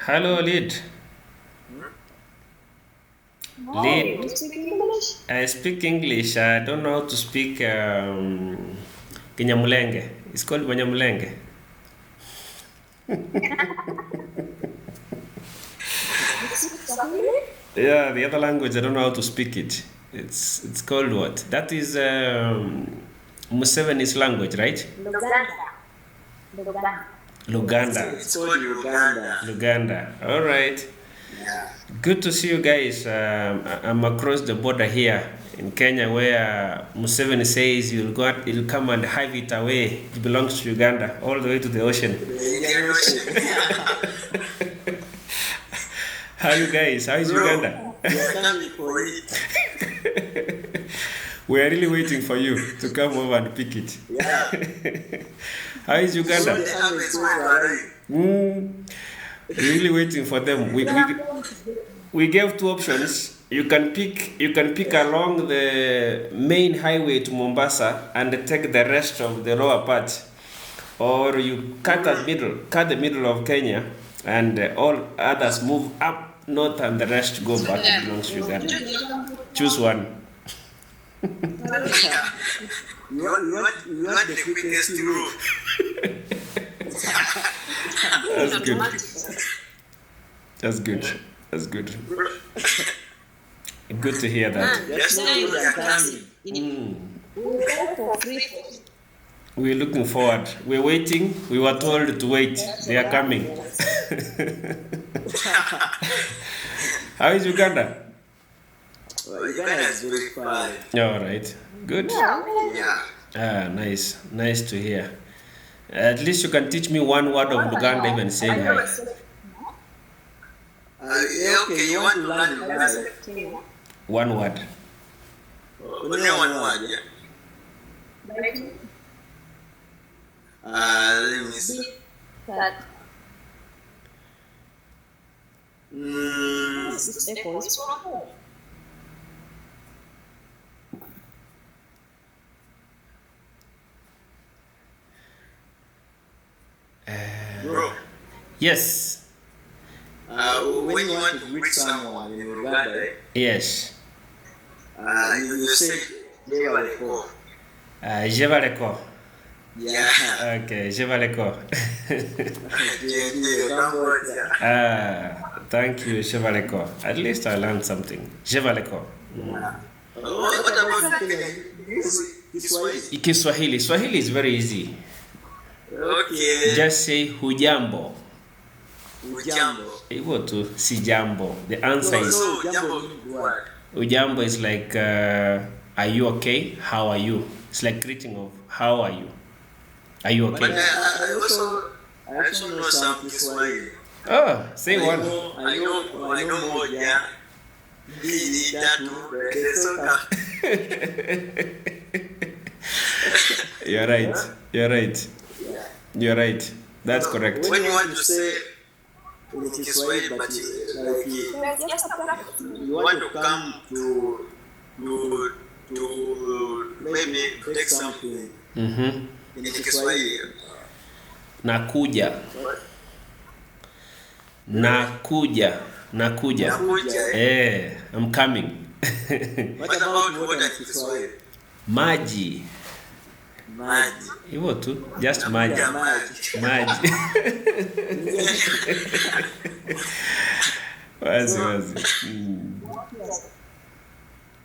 Hello, Lid. Oh, you Lid. speak English? I speak English. I don't know how to speak Kinyamulenge. It's called Kinyamulenge. You speak Swahili? Yeah, the other language I don't know how to speak it. It's called what? That is Museven's language, right? Luganda. Luganda. Luganda. It's called Uganda. Luganda. All right. Yeah. Good to see you guys. I'm across the border here in Kenya, where Museven says you'll come and have it away. It belongs to Uganda, all the way to the ocean. The Indian Ocean. How you guys? How is Bro, Uganda? we are coming for it. We are really waiting for you to come over and pick it. Yeah. How is So Uganda? the harvest will arrive. We're really waiting for them. We gave two options. You can pick along the main highway to Mombasa and take the rest of the lower part, or you cut the middle of Kenya, and all others move up north, and the rest go back to belongs to Uganda. Choose one. Yeah. You want the quickest route. That's good. That's good. That's good. Good to hear that. Just know we are coming. We're for free. We're looking forward. We're waiting. We were told to wait. They are coming. How is Uganda? Uganda is very fine. All right. Good. Yeah. Ah, nice. Nice to hear. At least you can teach me one word of Luganda, even saying hi. Yeah, okay, you want to learn Uganda? One word. Only one word, yeah. Let me see. Bro, Yes. when you want to greet someone in Uganda, Yes. you say, Devaleko. Je valeko. Yeah. Okay, je valeko. Yeah, Cambodia. Thank you, je valeko. At least I learned something. Je valeko. What about Kiswahili? Kiswahili. Swahili is very easy. Okay. Just say hujambo. Ujambo. Hivyo tu, si jambo. The answer is So, jambo means what? hujambo is like are you okay? How are you? It's like greeting of how are you? Are you But okay? I also know some Kiswahili. Oh, say one. I know moja, mbili, tatu, nne, soka. You're right. You're right. Yeah. You're right. That's correct. When you want to say in Kiswahili, but like you want to come to maybe take something Mm-hmm. in Kiswahili. Nakuja. Nakuja. Nakuja. I'm coming. What about water in Kiswahili? Maji. Maji. Hivyo tu. Just maji. Yeah, maji. Maji. Wazi.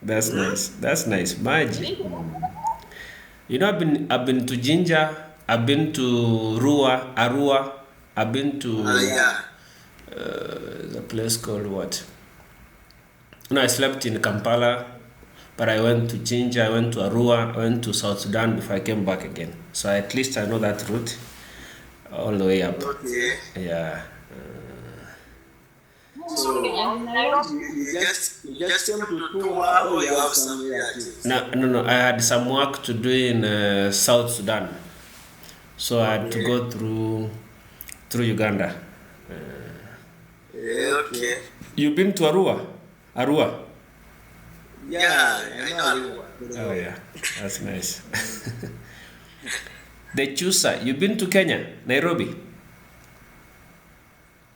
That's nice. That's nice. Maji. You know, I've been to Jinja. I've been to Arua. I've been to Yeah. the place called what? No, I slept in Kampala, but I went to Jinja. I went to Arua. I went to South Sudan before I came back again. So at least I know that route all the way up. Okay. Yeah. So you just came to tour or you have some relatives? No. I had some work to do in South Sudan, so I had to go through Uganda. Okay. You've been to Arua? Yeah, I know. Oh yeah, that's nice. The Chusa. You've been to Kenya, Nairobi?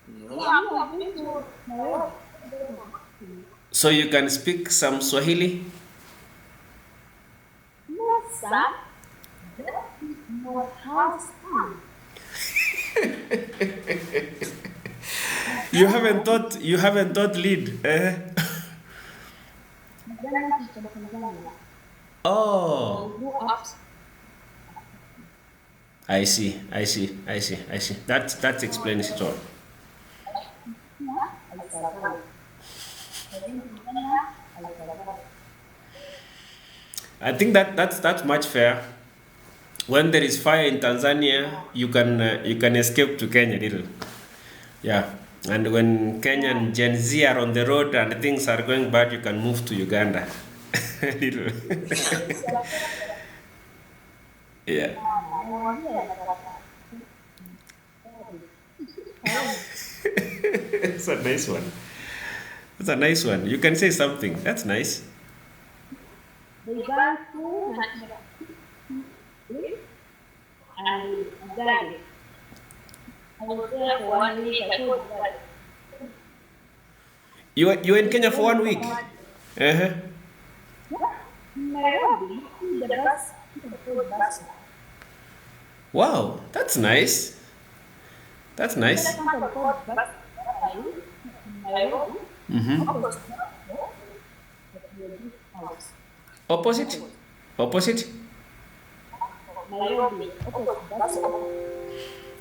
No. Yeah, I've been to Nairobi. So you can speak some Swahili? Not son. That is not how son. You haven't taught lead. Uganda is from Tanzania. Oh, I grew up. I see. That explains it all. Here, I survived. I went to Uganda, I survived. I think that's much fair. When there is fire in Tanzania, you can escape to Kenya, little. Yeah. And when Kenyan Gen Z are on the road and things are going bad, you can move to Uganda. Little. Yeah. I was here, It's a nice one. It's a nice one. You can say something. That's nice. they got food and Uganda. I was there for 1 week. I told Uganda. You were in Kenya for 1 week. Uh-huh. Nairobi, the bus, the bus. Wow, that's nice. That's nice. Nairobi, Mm-hmm. Opposite? Opposite? Nairobi,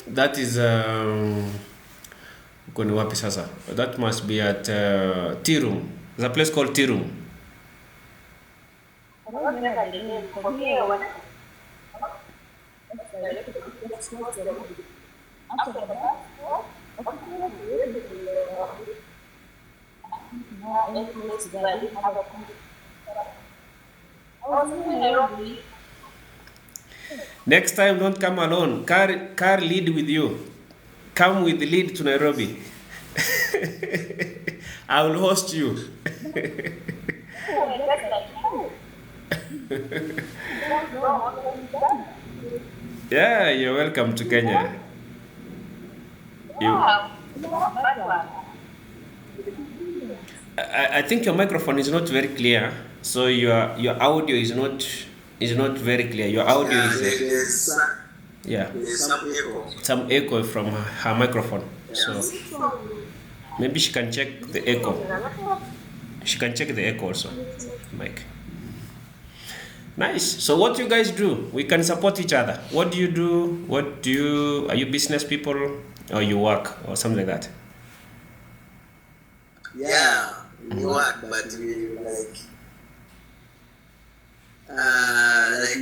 That is uko ni wapi sasa? That must be at Tirum. There's a place called Tirum. I don't remember the name. From here, when after the bus, Next time, don't come alone. Car lead with you. Come with the lead to Nairobi. I will host you. Yeah, you're welcome to Kenya. I think your microphone is not very clear, so your audio is not very clear. Your audio is yeah, There's some echo. some echo from her microphone. So maybe she can check the echo. She can check the echo also. Mike. Nice. So what you guys do? We can support each other. What do you do? Are you business people or you work or something like that? Yeah, we work, but we like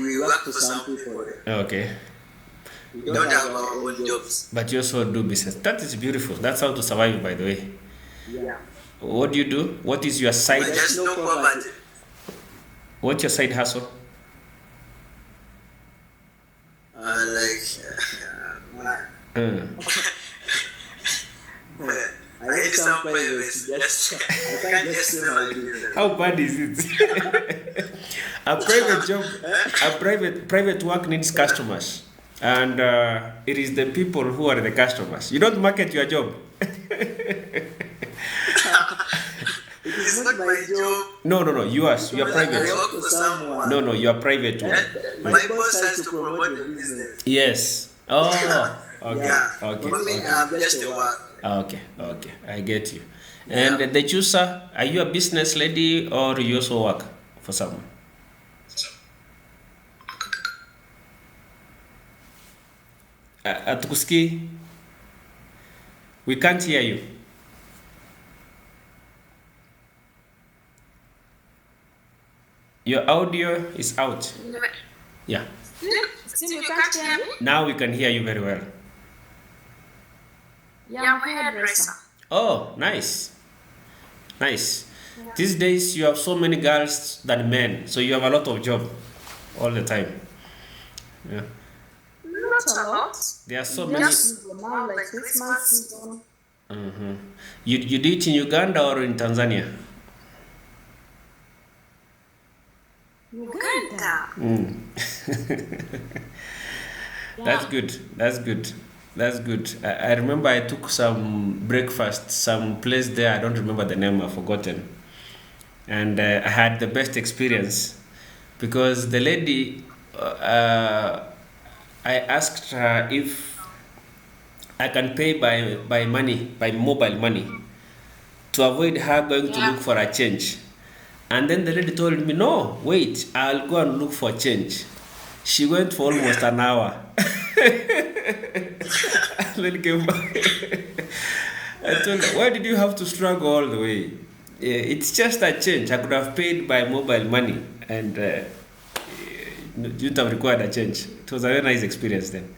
we work for some people. Okay. We don't have our own jobs. But you also do business. That is beautiful. That's how to survive, by the way. Yeah. What do you do? What is your side? But there's no poverty. What's your side hustle? I need some privacy. I can't just say my business. How bad is it? A private job, private work needs customers, and it is the people who are the customers. You don't market your job. It's not my job. No. Yours. You are I private. work for someone. No. You are private one. My boss has to promote the business. Yes. Oh. Okay. Yeah. Okay. For me, Okay. I'm just a work. Okay, I get you. And the chooser, are you a business lady or you also work for someone? Atukuski, we can't hear you. Your audio is out. Yeah. Still you can't hear me? Now we can hear you very well. Yeah, I'm a hairdresser. Oh, nice. Nice. These days you have so many girls than men, so you have a lot of job all the time. Yeah. Not a lot. There are so many. Just now, like Christmas season. Mm-hmm. You do it in Uganda or in Tanzania? Uganda. Mm. That's good. That's good. That's good. I remember I took some breakfast, some place there. I don't remember the name. I've forgotten. And I had the best experience because the lady, I asked her if I can pay by money, by mobile money, to avoid her going to look for a change. And then the lady told me, no, wait, I'll go and look for change. She went for almost an hour. And then came back. I told her, why did you have to struggle all the way? It's just a change. I could have paid by mobile money and you didn't have required a change. It was a very nice experience then.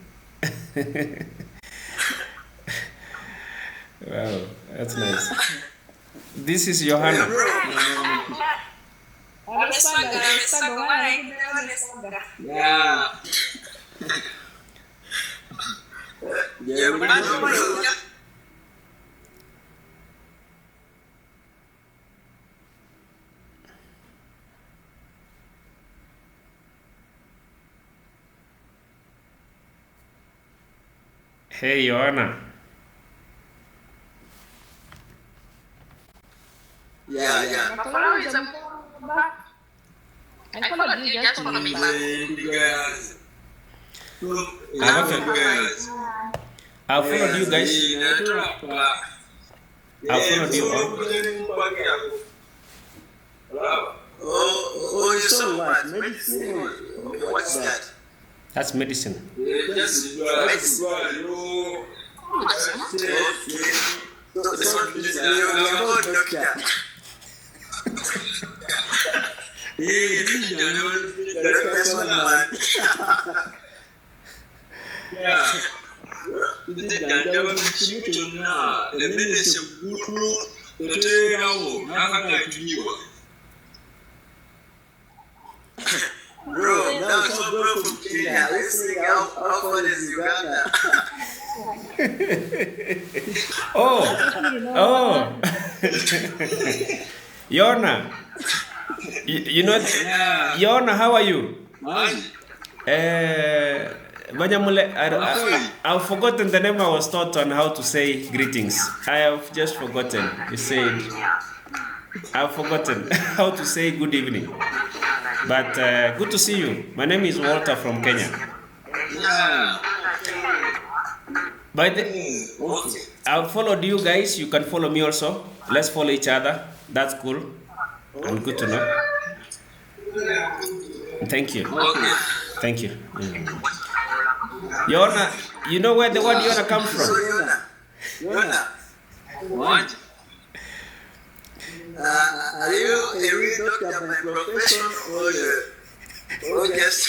Wow, that's nice. This is Johanna. Yeah. Hey, Johanna. Yeah. I followed you, just follow me back. I've followed you guys. I've followed you all. Oh, you saw what? Medicine? What's that? That's medicine. Medicine. This one is your doctor. Bro, now it's all bro from Kenya. Listening, how far is Uganda? Oh. Yona. You know, Yona, how are you? Banyamule, I've forgotten the name I was taught on how to say greetings. I have just forgotten. You said, I've forgotten how to say good evening. But good to see you. My name is Walter from Kenya. By the, I've followed you guys. You can follow me also. Let's follow each other. That's cool and good to know. Thank you. Thank you. Yona, you know where the word Yona comes from? Yona. What? Are you a real doctor by profession or just?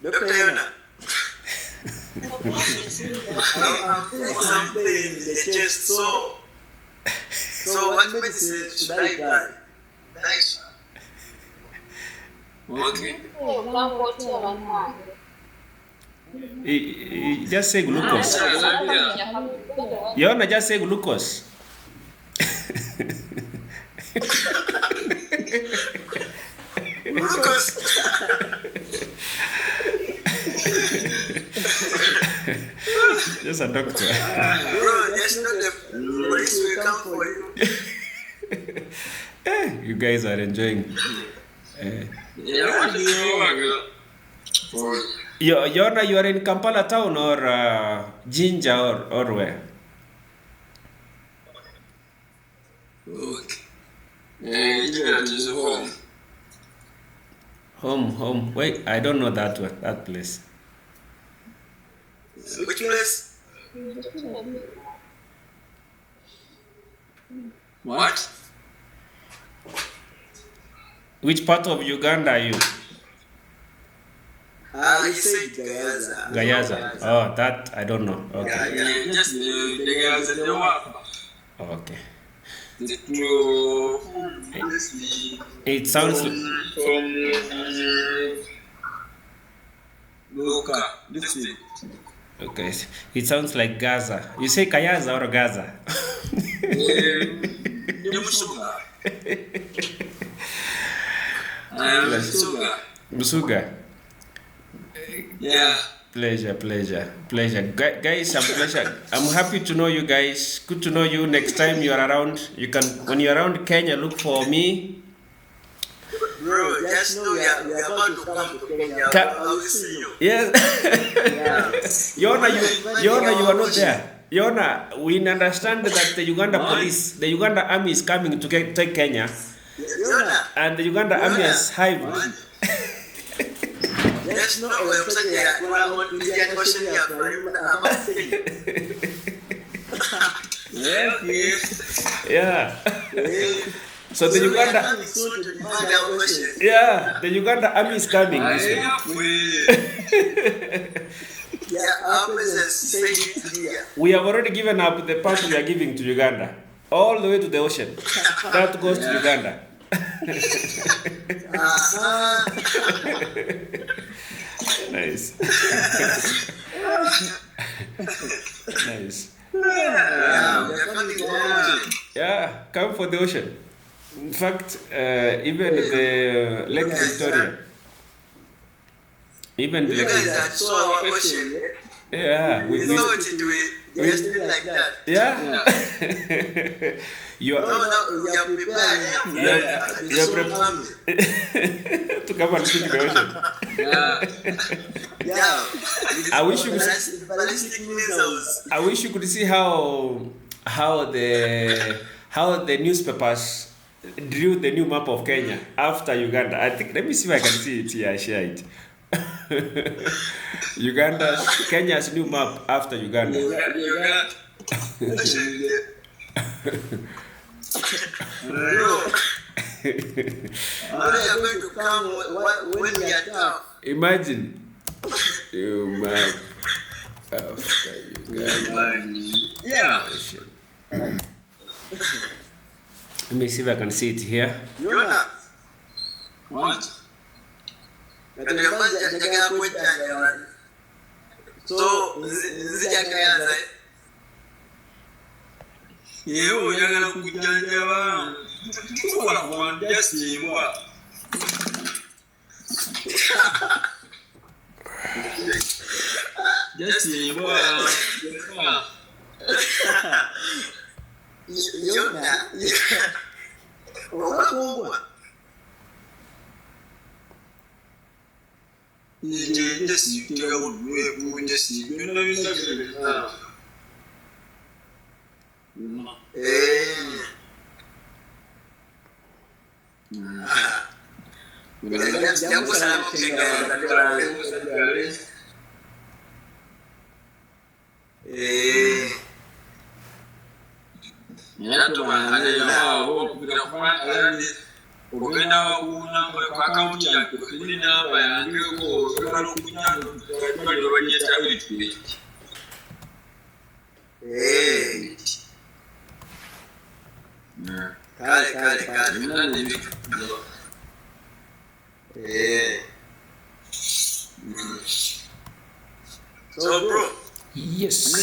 Dr. Yona. I'm feeling something in the chest, so what medicine should I buy? Thanks. Okay. Just say glucose. Yona, just say glucose. Glucose. Just a doctor. Bro, that's not the police will come for you. You guys are enjoying. Yona, you are in Kampala town or Jinja or where? Okay. Home. Wait, I don't know that place. Which place? What? Which part of Uganda are you? He said Gayaza. Gayaza. Oh, that I don't know. Okay. Yeah, just Gayaza. Okay. It sounds. Luka. Listen. Okay. It sounds like Gaza. You say Kayaza or Gaza? Musuga. Musuga. Yeah. Pleasure. Guys, I'm happy to know you guys. Good to know you. Next time you are around, when you're around Kenya, look for me. Bro, just know you're about to come to Kenya. I will see you. Yes. Yona, you are not there. Yona, we understand that the Uganda police, the Uganda army is coming to take Kenya. Yona. And the Uganda army has hived. Just know I'm saying Indian Ocean Yeah. So the Uganda, the Uganda army is coming this way. We have already given up the part we are giving to Uganda, all the way to the ocean. That goes to Uganda. Nice. Nice. Yeah, come for the ocean. In fact, even the Lake Victoria. Even the Lake Victoria. Yeah, we like that. Yeah. You are prepared to come and speak the ocean. I wish you could see how the newspapers drew the new map of Kenya after Uganda. I think, let me see if I can see it here. I share it. Kenya's new map after Uganda. Imagine you map after Uganda. Yeah. Let me see if I can see it here. What? So, bro. Yes.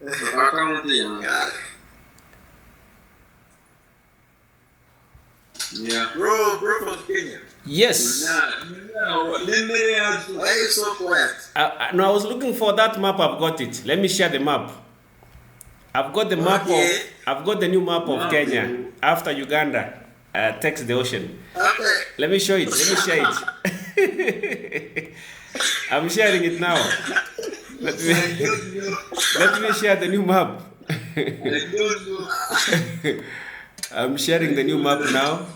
Account yeah. Yeah. Bro from Kenya. Yes. Why are you so quiet? No, I was looking for that map. I've got it. Let me share the map. I've got the map of. I've got the new map of Kenya after Uganda takes the ocean. Okay. Let me show it. Let me share it. I'm sharing it now. Let me share the new map. I'm sharing the new map now.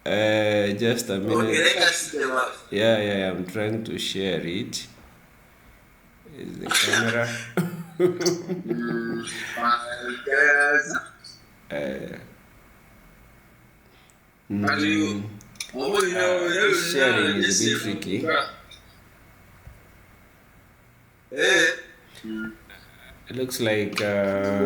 Just a minute. Okay, let us see the map. Yeah. I'm trying to share it. Is the camera? Sharing is a bit tricky. It looks like. Where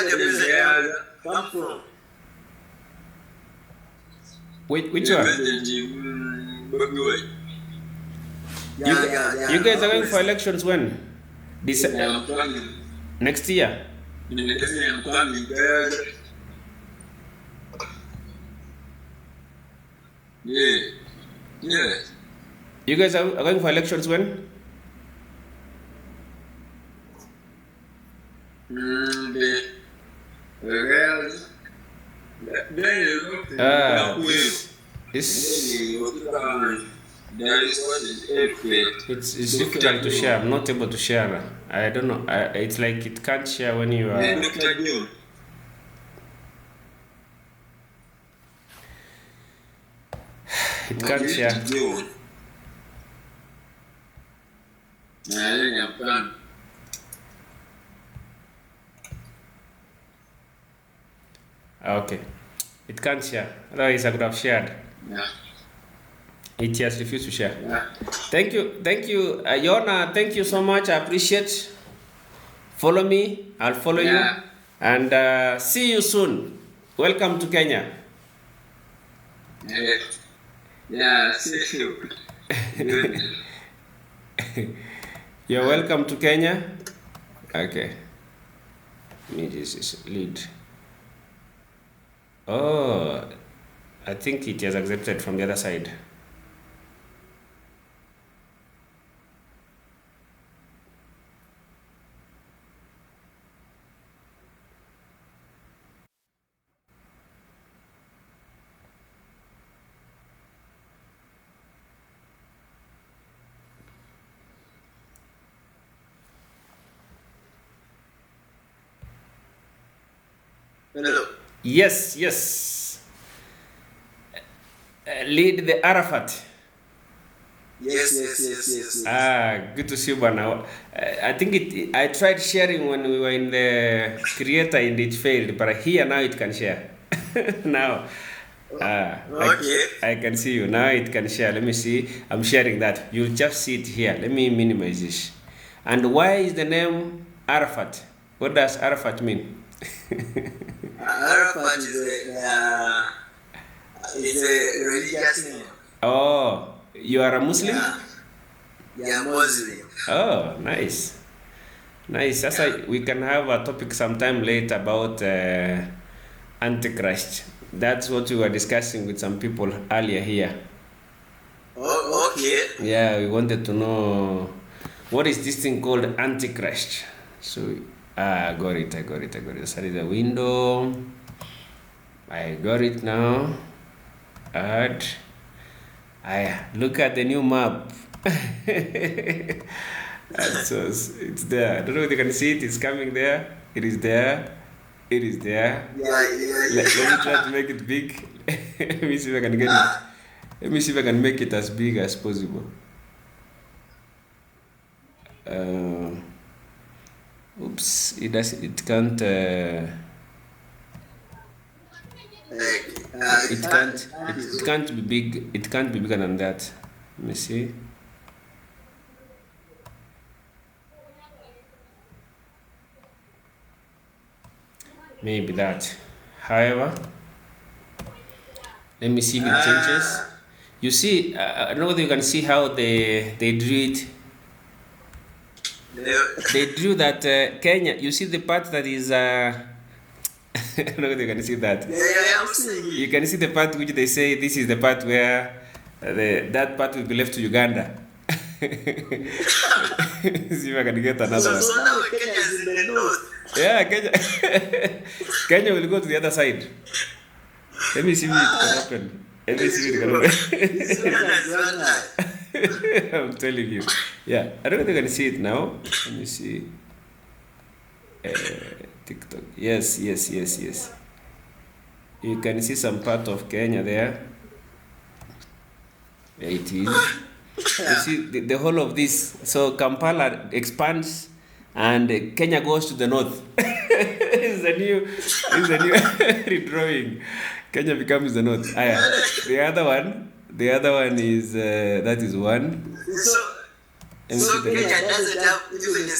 the president come from? Which one? Yeah. You guys are going for elections when? Next year? Yeah. You guys are going for elections when? It's difficult to share. I'm not able to share. I don't know. It's like it can't share when you are. It can't share. Okay. It can't share. Otherwise, I could have shared. Yeah. It has refused to share. Yeah. Thank you, Yona. Thank you so much. I appreciate. Follow me. I'll follow you. And see you soon. Welcome to Kenya. Yeah, see you. You're welcome to Kenya. Okay. Me just lead. Oh, I think it has accepted from the other side. Hello. Yes. Lead the Arafat. Yes. Good to see you, Bana. I think I tried sharing when we were in the creator and it failed, but here now it can share. Now, Okay. I can see you. Now it can share. Let me see. I'm sharing that. You'll just see it here. Let me minimize this. And why is the name Arafat? What does Arafat mean? Arafat is a religious name. Oh, you are a Muslim? Yeah, Muslim. Oh, nice. That's why we can have a topic sometime later about Antichrist. That's what we were discussing with some people earlier here. Oh, okay. Yeah, we wanted to know what is this thing called Antichrist. So, I got it. Sorry, the window. I got it now. Add. Look at the new map. So it's there. I don't know if you can see it. It's coming there. It is there. Yeah. Let me try to make it big. Let me see if I can get it. Let me see if I can make it as big as possible. Oops, it can't. It can't be big. It can't be bigger than that. Let me see. Maybe that. However, let me see if it changes. You see, I don't know whether you can see how they drew it. Yeah. They drew that Kenya. You see the part that is. I don't know whether you can see that. Yeah, I'm seeing You it. can see the part which they say this is the part where that part will be left to Uganda. See if I can get another So, one. so now Kenya is in the north. Yeah, Kenya. Kenya will go to the other side. Let me see if it can happen. Let me see if it can happen. This Uganda is one eye. I'm telling you. Yeah, I don't know if you can see it now. Let me see. TikTok. Yes, yes, yes, yes. You can see some part of Kenya there. There it is. You see the whole of this. So Kampala expands and Kenya goes to the north. It's a new redrawing. Kenya becomes the north. Ah, yeah. The other one is that is one. So, Let me see so the Kenya next. doesn't have even a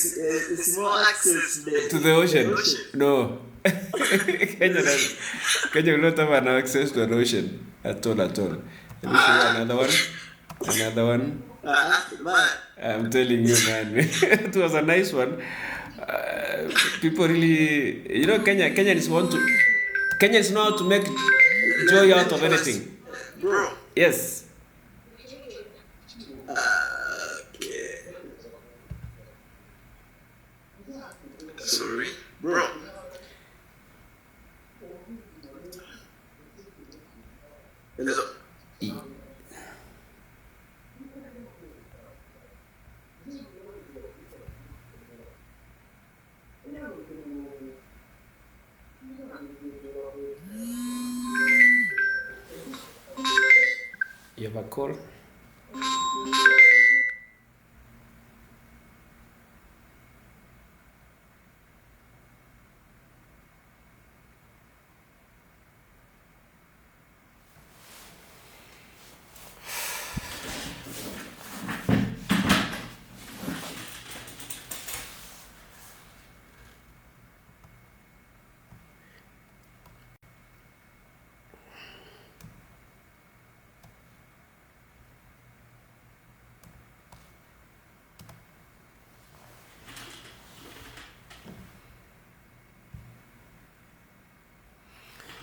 small access To the ocean. No. Kenya will not have an access to an ocean at all, at all. Let me show you another one. Another one. Man, I'm telling you, man. It was a nice one. People really, Kenyans want to. Kenyans know how to make joy out of anything. bro. Yes. Okay. Sorry, bro. Hello. You have a call?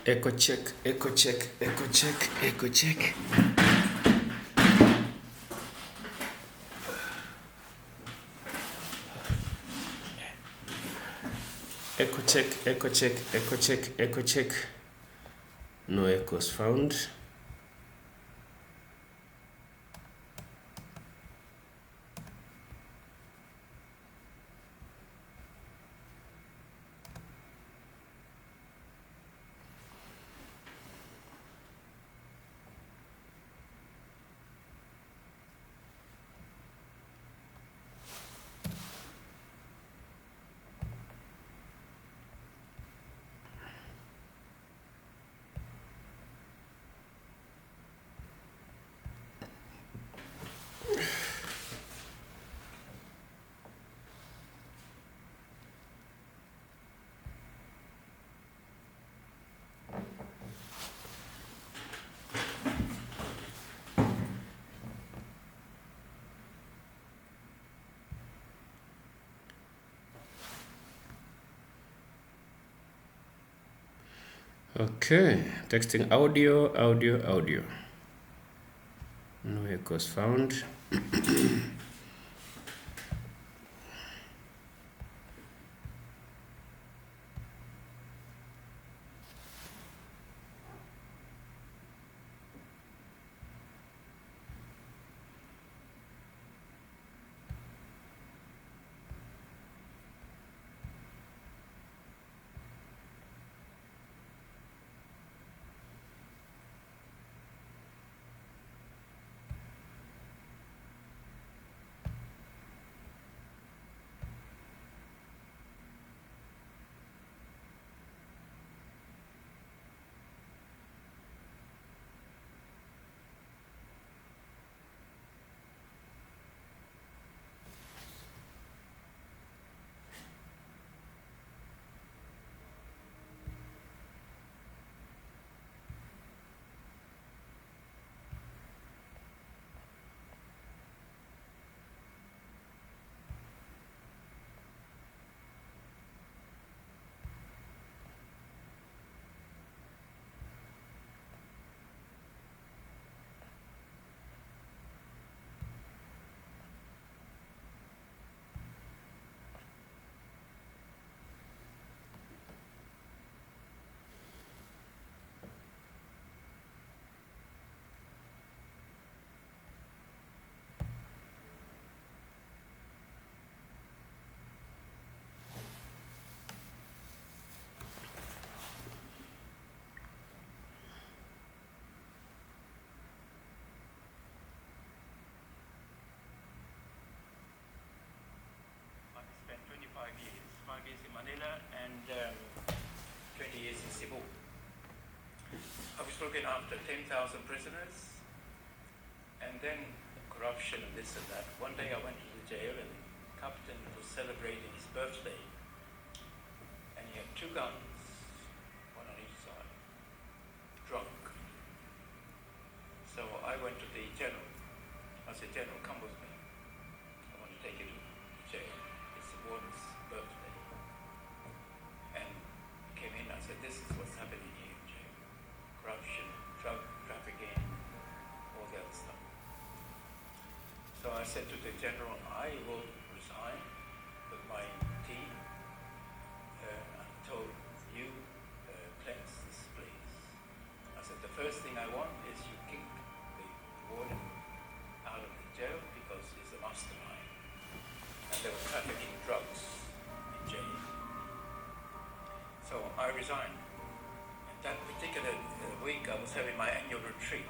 Echo check, echo check, echo check, echo check. Echo check, echo check, echo check, echo check. No echoes found. Okay, texting audio, audio, audio. No echoes found. and 20 years in Cebu. I was looking after 10,000 prisoners, and then corruption and this and that. One day I went to the jail, and the captain was celebrating his birthday, and he had 2 guns, one on each side, drunk. So I went to the general. I said, "General, come with me. I want to take you to jail. It's the warden's birthday." And came in, I said, "This is what's happening here in jail. Corruption, drug trafficking, all the other stuff." So I said to the general, "I will resign with my team. I told you, cleanse this place." I said, "The first thing I want is you kick the warden out of the jail because he's a mastermind. And they were trafficking drugs in jail." So I resigned. And that particular week I was having my annual retreat.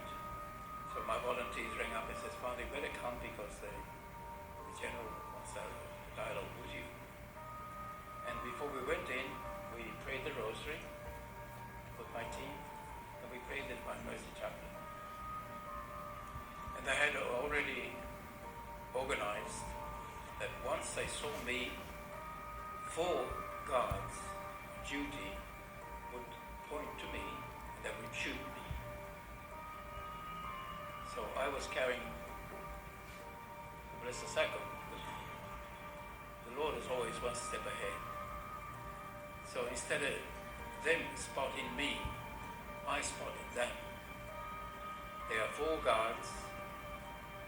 So my volunteers rang up and says, "Father, you better come because the general wants to have a dialogue with you." And before we went in, we prayed the rosary with my team, and we prayed the Divine Mercy Chaplet. And I had already organized that once they saw me, 4 guards on duty would point to me and they would shoot me. So I was carrying the Blessed Sacrament with me. The Lord is always one step ahead. So instead of them spotting me, I spotted them. There are 4 guards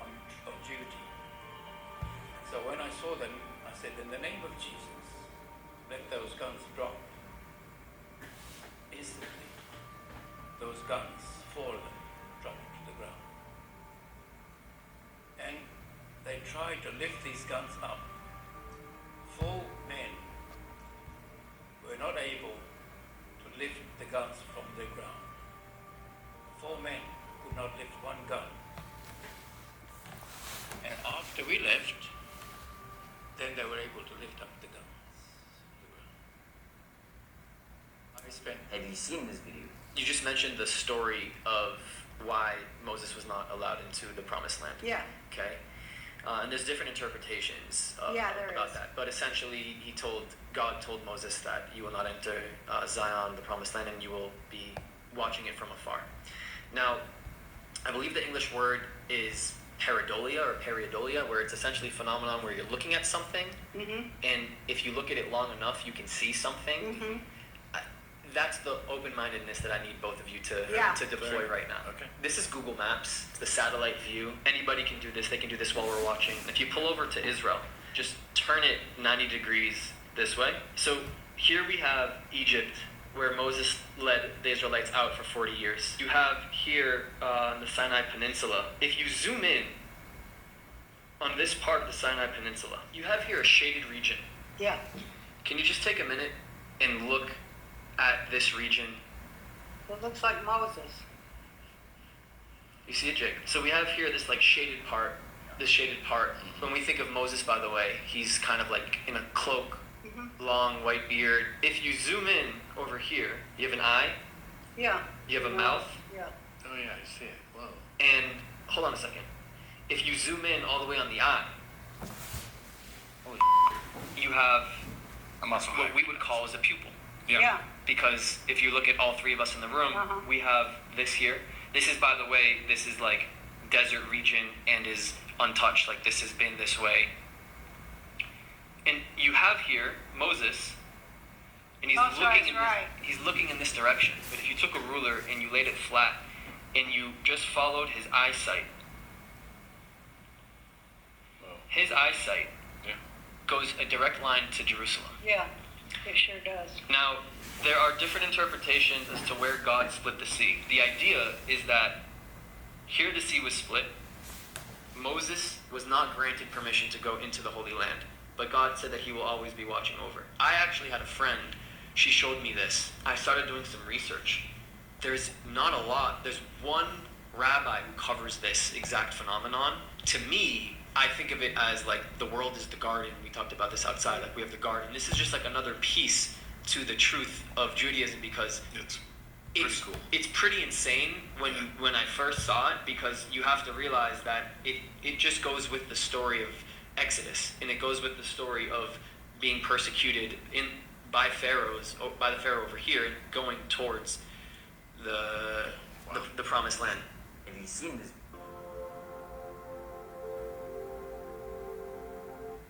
on duty. So when I saw them, I said, "In the name of Jesus, let those guns drop." Instantly, those guns, 4 of them, dropped to the ground. And they tried to lift these guns up. 4 men were not able to lift the guns from the ground. 4 men could not lift 1 gun. And after we left, then they were able to lift up the guns. I spent. Have you seen this video? You just mentioned the story of why Moses was not allowed into the Promised Land. Yeah. Okay. And there's different interpretations There about is. that. But essentially, God told Moses that you will not enter Zion, the Promised Land, and you will be watching it from afar. Now, I believe the English word is pareidolia or periodolia, where it's essentially a phenomenon where you're looking at something, and if you look at it long enough, you can see something. That's the open-mindedness that I need both of you to deploy right now. Okay. This is Google Maps, it's the satellite view. Anybody can do this. They can do this while we're watching. If you pull over to Israel, just turn it 90 degrees this way. So here we have Egypt, where Moses led the Israelites out for 40 years. You have here on the Sinai Peninsula. If you zoom in on this part of the Sinai Peninsula, you have here a shaded region. Yeah. Can you just take a minute and look at this region? It looks like Moses. You see it, Jake? So we have here this like shaded part, this shaded part. When we think of Moses, by the way, he's kind of like in a cloak, long white beard. If you zoom in over here, you have an eye, Yeah. you have a mouth, Yeah. Oh yeah, I see it. Whoa. and hold on a second. If you zoom in all the way on the eye, holy you have A muscle what we would call as a pupil. Yeah. Because if you look at all 3 of us in the room, we have this here. This is, by the way, this is like desert region and is untouched. Like this has been this way. And you have here Moses, and he's That's looking right. he's looking in this direction. But if you took a ruler and you laid it flat, and you just followed his eyesight, his eyesight goes a direct line to Jerusalem. Yeah. It sure does. Now, there are different interpretations as to where God split the sea. The idea is that here the sea was split. Moses was not granted permission to go into the Holy Land, but God said that he will always be watching over. I actually had a friend, she showed me this. I started doing some research. There's not a lot. There's one rabbi who covers this exact phenomenon. To me, I think of it as like the world is the garden. We talked about this outside, like we have the garden. This is just like another piece to the truth of Judaism, because It's it's pretty cool. it's pretty insane when I first saw it, because you have to realize that it just goes with the story of Exodus, and it goes with the story of being persecuted by the Pharaoh over here, and going towards the promised land. Have you seen this?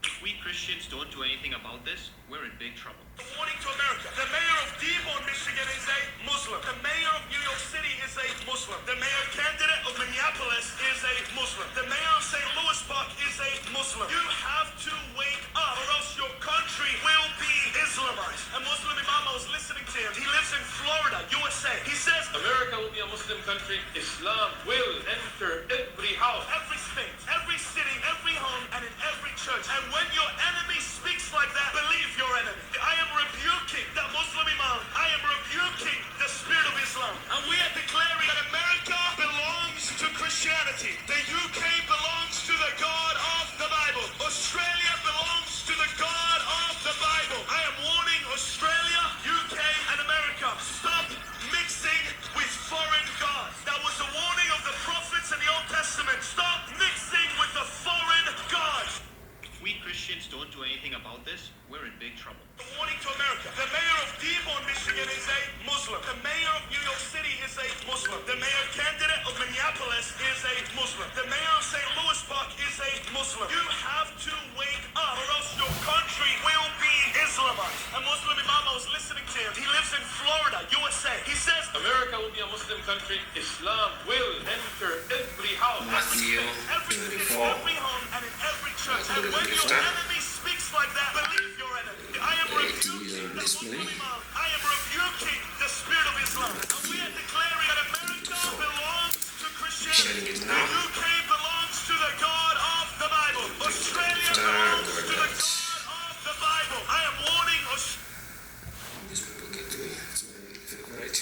If we Christians don't do anything about this, we're in big trouble. Warning to America. The mayor of Dearborn, Michigan is a Muslim. The mayor of New York City is a Muslim. The mayor candidate of Minneapolis is a Muslim. The mayor of St. Louis Park is a Muslim. You have to wake up, or else your country will be Islamized. A Muslim imam, I was listening to him. He lives in Florida, USA. He says, America will be a Muslim country. Islam will enter every house. every state, every city, every home, and in every church. And when your enemy speaks like that, believe your enemy. I am rebuking the Muslim imam. I am rebuking the spirit of Islam. And we are declaring that America belongs to Christianity. The UK belongs to the God of the Bible. Australia belongs to the God of the Bible. I am warning Australia, UK, and America. Stop mixing with foreign gods. That was a warning of the prophets in the Old Testament. Stop mixing with the foreign gods. If we Christians don't do anything about this, we're in big trouble. Warning to America. The mayor of Dearborn, Michigan is a Muslim. The mayor of New York City is a Muslim. The mayor candidate of Minneapolis is a Muslim. The mayor of St. Louis Park is a Muslim. You have to wake up, or else your country will be Islamized. A Muslim imam, I was listening to him. He lives in Florida, USA. He says, America will be a Muslim country. Islam will enter every house. Matthew every city, 24. every home, and in every church. That's And good when your stuff. enemy speaks like that, believe your enemy. I am rebuking the display. Muslim imam. I am rebuking the spirit of Islam. And we are declaring that America belongs to Sharing Christianity. it The now. UK belongs to the God of the Bible. Australia belongs to the God of the Bible. I am warning Australia. These people get to me. It's very right.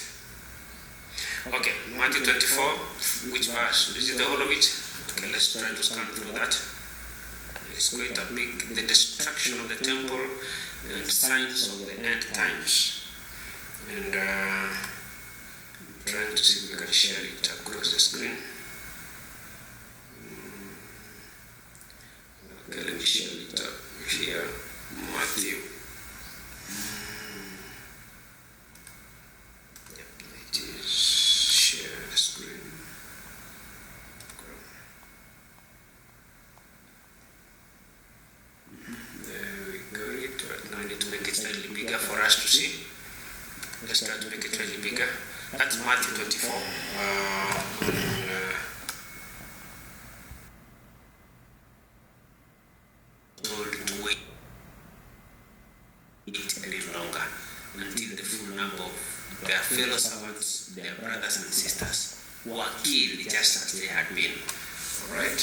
Okay, Matthew 24. Which verse? Is it the whole of it? Okay, let's try to scan through that. It's quite a big, the destruction of the temple and signs of the end times. And trying to see if we can share it across the screen. Okay, let me share it up here. Matthew. Yep, it is share the screen. There we go. Right now I need to make it slightly bigger for us to see. Let's try to make it slightly bigger. That's Matthew 24. Told to wait a little longer until the full number of their fellow servants, their brothers and sisters, were killed just as they had been. Alright?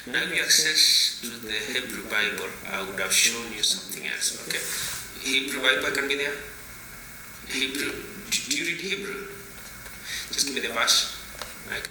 Now, if you access to the Hebrew Bible, I would have shown you something else. Okay? Hebrew Bible can be there. Hebrew. Do you read Hebrew? Just give me the verse. Like.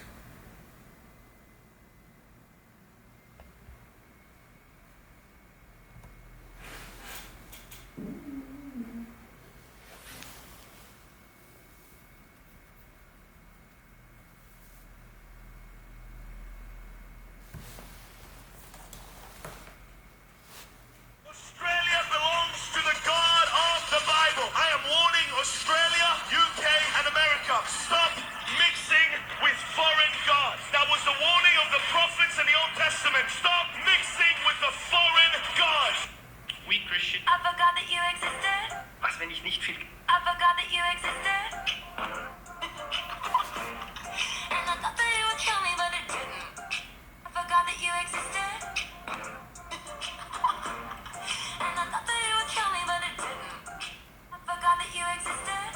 Australia belongs to the God of the Bible. I am warning Australia, UK, and America. Stop mixing with foreign gods. That was the warning of the prophets in the Old Testament. Stop mixing with the foreign gods. We Christians. I forgot that you existed. Was, wenn ich nicht viel... I forgot that you existed. And I thought that it would kill me, but it didn't. I forgot that you existed. And I thought that it would kill me, but it didn't. I forgot that you existed.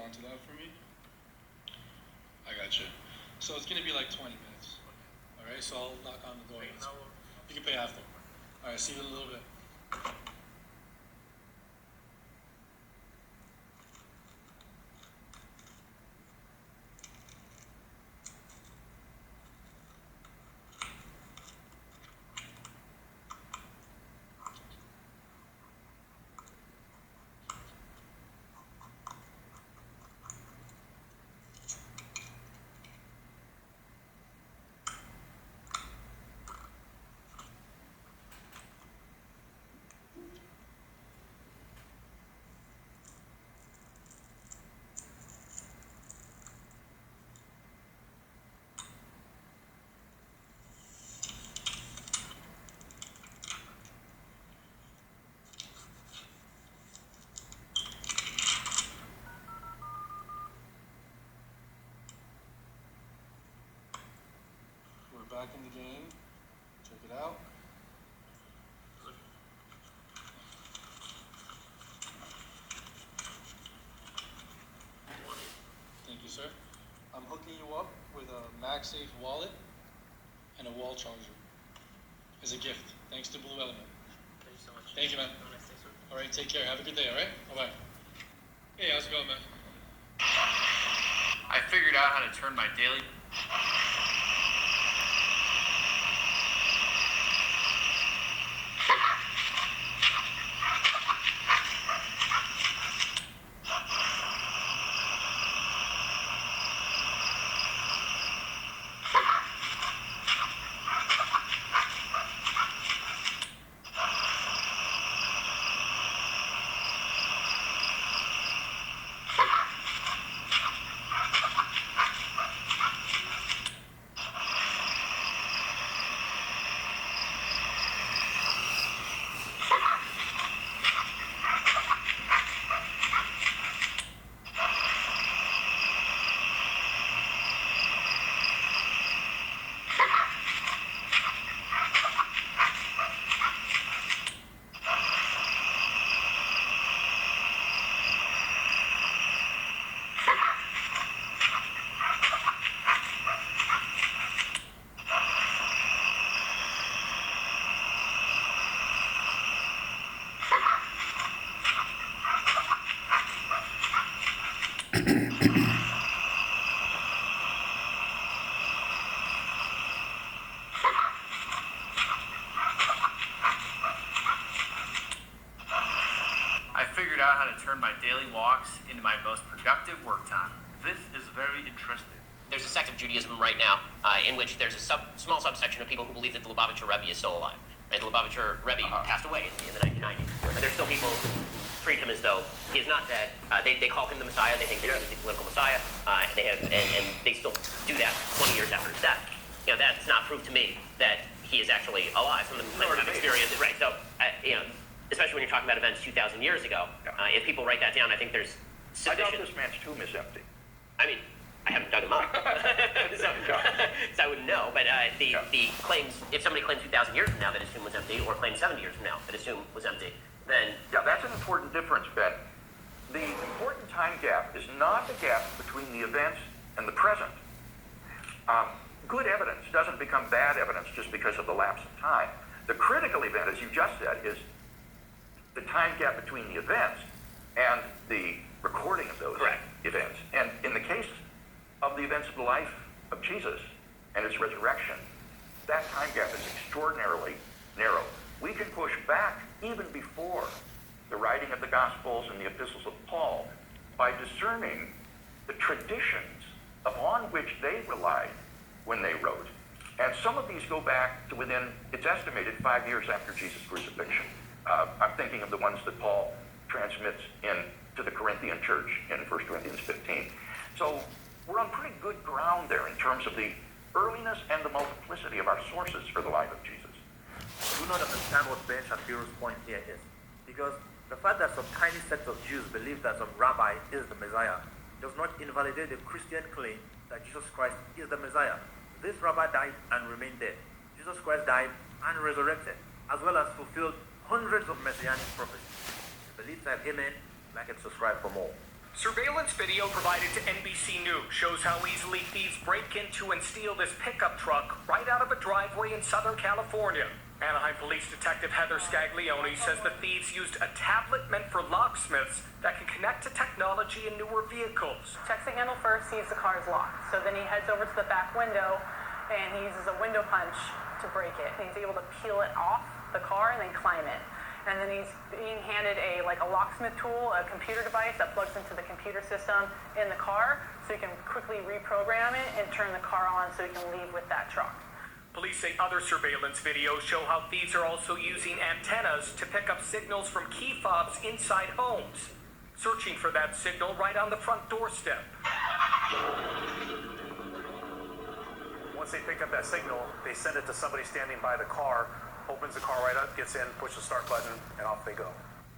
onto that for me? I got you. So it's going to be like 20 minutes. All right, so I'll knock on the door. You can pay after. All right, see you in a little bit. We're back in the game. Check it out. Thank you, sir. I'm hooking you up with a MagSafe wallet and a wall charger as a gift, thanks to Blue Element. Thank you so much. Thank you, man. Have a nice day, sir. All right, take care. Have a good day, all right? Bye-bye. Hey, how's it going, man? I figured out how to turn my daily... turn my daily walks into my most productive work time. This is very interesting. There's a sect of Judaism right now in which there's a small subsection of people who believe that the Lubavitcher Rebbe is still alive. Right? The Lubavitcher Rebbe passed away in the 1990s. And there's still people who treat him as though he is not dead. They call him the Messiah. They think that he was the political Messiah. And they still do that 20 years after his death. You know, that's not proof to me that he is actually alive. Some of them have experienced it. Right. So, especially when you're talking about events 2,000 years ago, if people write that down, I think there's sufficient... I doubt this man's tomb is empty. I mean, I haven't dug him up, so I wouldn't know. But the claims, if somebody claims 2,000 years from now that his tomb was empty, or claims 70 years from now that his tomb was empty, then... Yeah, that's an important difference, Ben. The important time gap is not the gap between the events and the present. Good evidence doesn't become bad evidence just because of the lapse of time. The critical event, as you just said, is the time gap between the events and the recording of those events. And in the case of the events of the life of Jesus and his resurrection, that time gap is extraordinarily narrow. We can push back even before the writing of the Gospels and the epistles of Paul by discerning the traditions upon which they relied when they wrote. And some of these go back to within, it's estimated, 5 years after Jesus' crucifixion. I'm thinking of the ones that Paul transmits to the Corinthian church in 1 Corinthians 15. So we're on pretty good ground there in terms of the earliness and the multiplicity of our sources for the life of Jesus. I do not understand what Ben Shapiro's point here is, because the fact that some tiny sect of Jews believe that some rabbi is the Messiah does not invalidate the Christian claim that Jesus Christ is the Messiah. This rabbi died and remained dead. Jesus Christ died and resurrected, as well as fulfilled hundreds of messianic prophecies. If you believe that, amen, like and subscribe for more. Surveillance video provided to NBC News shows how easily thieves break into and steal this pickup truck right out of a driveway in Southern California. Anaheim Police Detective Heather Scaglione says the thieves used a tablet meant for locksmiths that can connect to technology in newer vehicles. Checks the handle first, sees the car is locked. So then he heads over to the back window and he uses a window punch to break it. He's able to peel it off the car and then climb it. And then he's being handed a locksmith tool, a computer device that plugs into the computer system in the car, so he can quickly reprogram it and turn the car on so he can leave with that truck. Police say other surveillance videos show how thieves are also using antennas to pick up signals from key fobs inside homes, searching for that signal right on the front doorstep. Once they pick up that signal, they send it to somebody standing by the car, opens the car right up, gets in, pushes the start button, and off they go.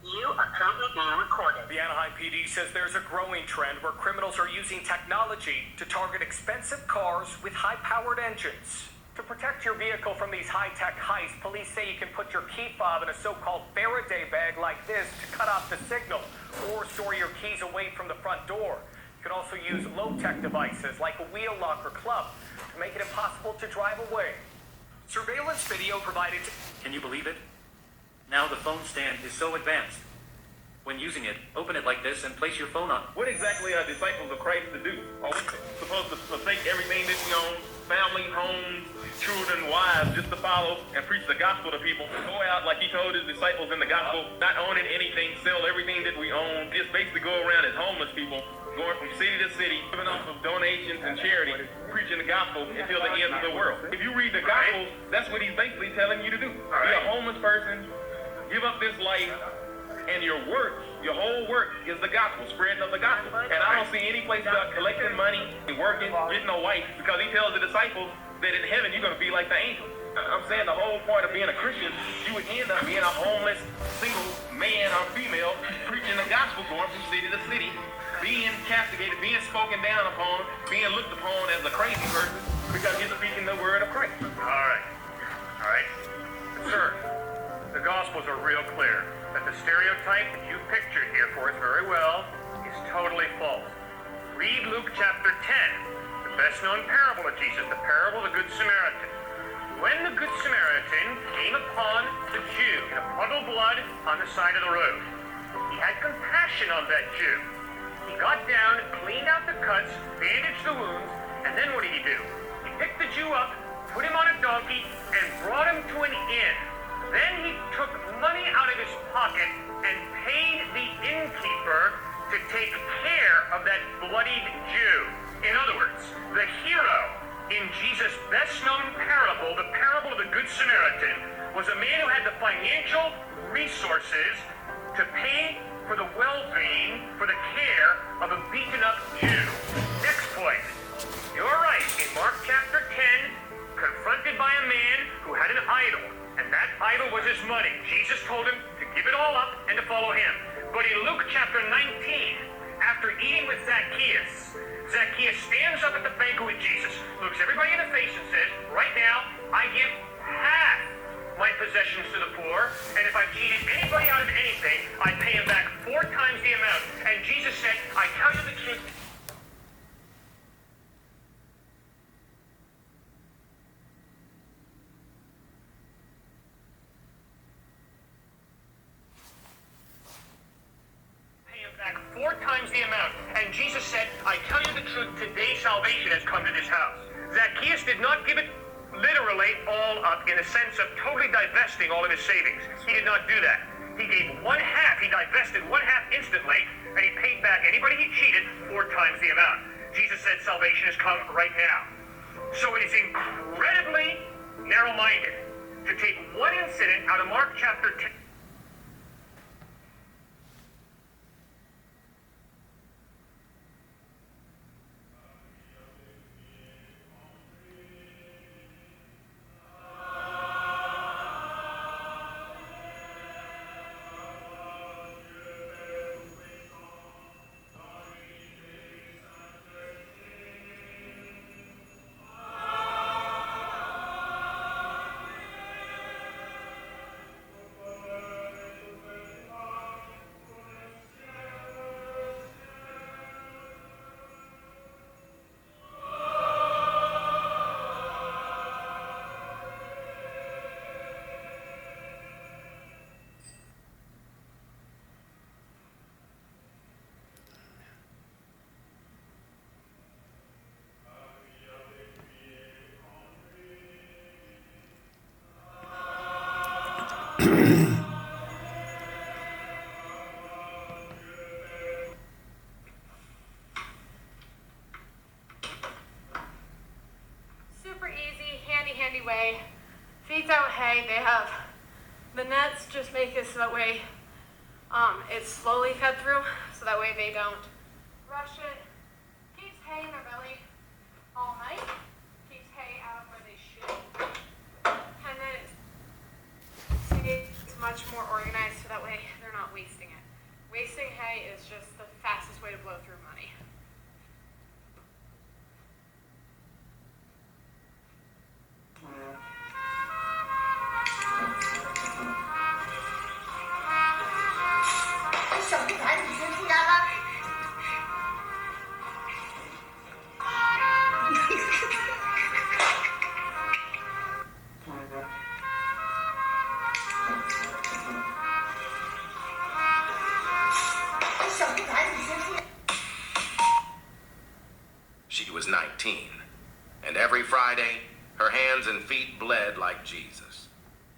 You are currently being recorded. The Anaheim PD says there's a growing trend where criminals are using technology to target expensive cars with high-powered engines. To protect your vehicle from these high-tech heists, police say you can put your key fob in a so-called Faraday bag like this to cut off the signal, or store your keys away from the front door. You can also use low-tech devices like a wheel lock or club to make it impossible to drive away. Surveillance video provided to... Can you believe it? Now the phone stand is so advanced. When using it, open it like this and place your phone on. What exactly are disciples of Christ to do? Are we supposed to forsake everything that we own, family, homes, children, wives, just to follow and preach the gospel to people? Go out like he told his disciples in the gospel, not owning anything, sell everything that we own, just basically go around as homeless people, going from city to city, living off of donations and charity, preaching the gospel until the end of the world. If you read the gospel, that's what he's basically telling you to do. Be a homeless person, give up this life, and your work, your whole work is the gospel, spreading of the gospel. And I don't see any place about collecting money, working, getting a wife, because he tells the disciples that in heaven you're going to be like the angels. I'm saying the whole point of being a Christian, you would end up being a homeless, single man or female, preaching the gospel, going from city to city, being castigated, being spoken down upon, being looked upon as a crazy person because you're speaking the word of Christ. All right. Sir, the Gospels are real clear that the stereotype that you pictured here for us very well is totally false. Read Luke chapter 10, the best-known parable of Jesus, the parable of the Good Samaritan. When the Good Samaritan came upon the Jew in a puddle of blood on the side of the road, he had compassion on that Jew. He got down, cleaned out the cuts, bandaged the wounds, and then what did he do? He picked the Jew up, put him on a donkey, and brought him to an inn. Then he took money out of his pocket and paid the innkeeper to take care of that bloodied Jew. In other words, the hero in Jesus' best-known parable, the parable of the Good Samaritan, was a man who had the financial resources to pay for the well-being, for the care of a beaten-up Jew. Next point. You're right. In Mark chapter 10, confronted by a man who had an idol, and that idol was his money. Jesus told him to give it all up and to follow him. But in Luke chapter 19, after eating with Zacchaeus, Zacchaeus stands up at the banquet with Jesus, looks everybody in the face and says, right now, I give half my possessions to the poor, and if I've cheated anybody out of anything, I pay him back 4 times the amount. And Jesus said, I tell you the truth. Pay him back 4 times the amount. And Jesus said, I tell you the truth, today salvation has come to this house. Zacchaeus did not give it literally all up in the sense of totally divesting all of his savings. He did not do that. He gave 1/2, he divested 1/2 instantly, and he paid back anybody he cheated 4 times the amount. Jesus said salvation has come right now. So it is incredibly narrow-minded to take one incident out of Mark chapter 10. Super easy, handy way. Feeds out hay. They have the nets just make it so that way it's slowly fed through, so that way they don't rush it. Keeps hay in their belly all night. Keeps hay out where they should. And then it's much more organized so that way they're not wasting it. Wasting hay is just the fastest way to blow through money. She was 19, and every Friday, her hands and feet bled like Jesus.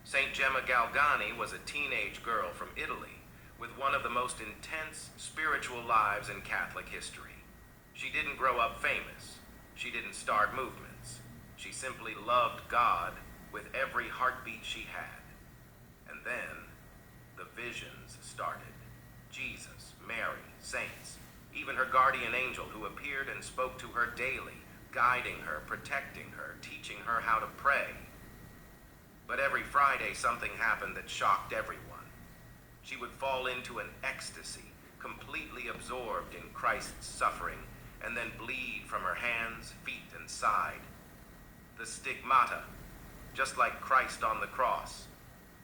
St. Gemma Galgani was a teenage girl from Italy with one of the most intense spiritual lives in Catholic history. She didn't grow up famous. She didn't start movements. She simply loved God with every heartbeat she had. And then, the visions started. Jesus, Mary, saints, even her guardian angel who appeared and spoke to her daily, guiding her, protecting her, teaching her how to pray. But every Friday something happened that shocked everyone. She would fall into an ecstasy, completely absorbed in Christ's suffering, and then bleed from her hands, feet, and side. The stigmata, just like Christ on the cross.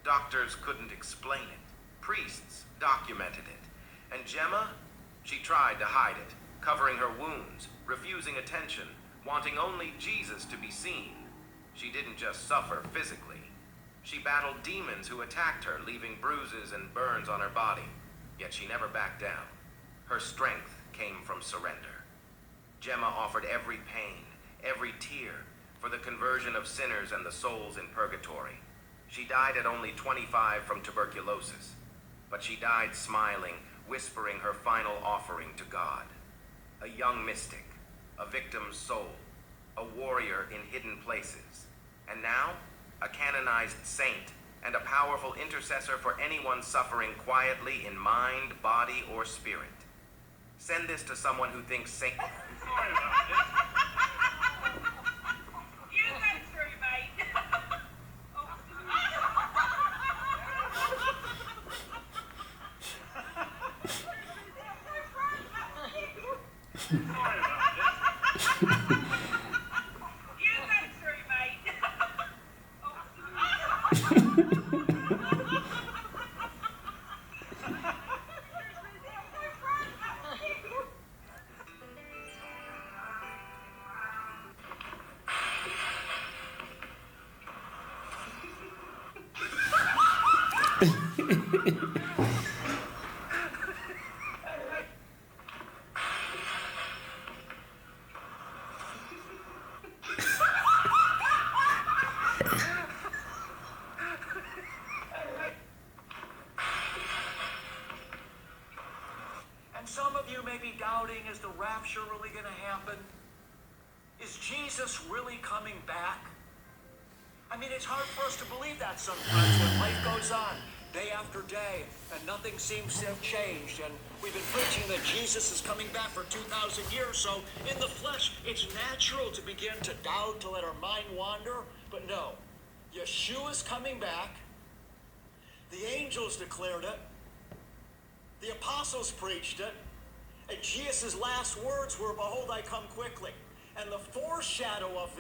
Doctors couldn't explain it. Priests documented it. And Gemma, she tried to hide it, covering her wounds, refusing attention, wanting only Jesus to be seen. She didn't just suffer physically. She battled demons who attacked her, leaving bruises and burns on her body. Yet she never backed down. Her strength came from surrender. Gemma offered every pain, every tear, for the conversion of sinners and the souls in purgatory. She died at only 25 from tuberculosis, but she died smiling, whispering her final offering to God. A young mystic, a victim's soul, a warrior in hidden places, and now a canonized saint and a powerful intercessor for anyone suffering quietly in mind, body, or spirit. Send this to someone who thinks Saint... And some of you may be doubting, is the rapture really going to happen? Is Jesus really coming back? I mean, it's hard for us to believe that sometimes when life goes on day after day and nothing seems to have changed. And we've been preaching that Jesus is coming back for 2,000 years. So in the flesh, it's natural to begin to doubt, to let our mind wander. But no, Yeshua's coming back. The angels declared it. The apostles preached it. And Jesus' last words were, "Behold, I come quickly." And the foreshadow of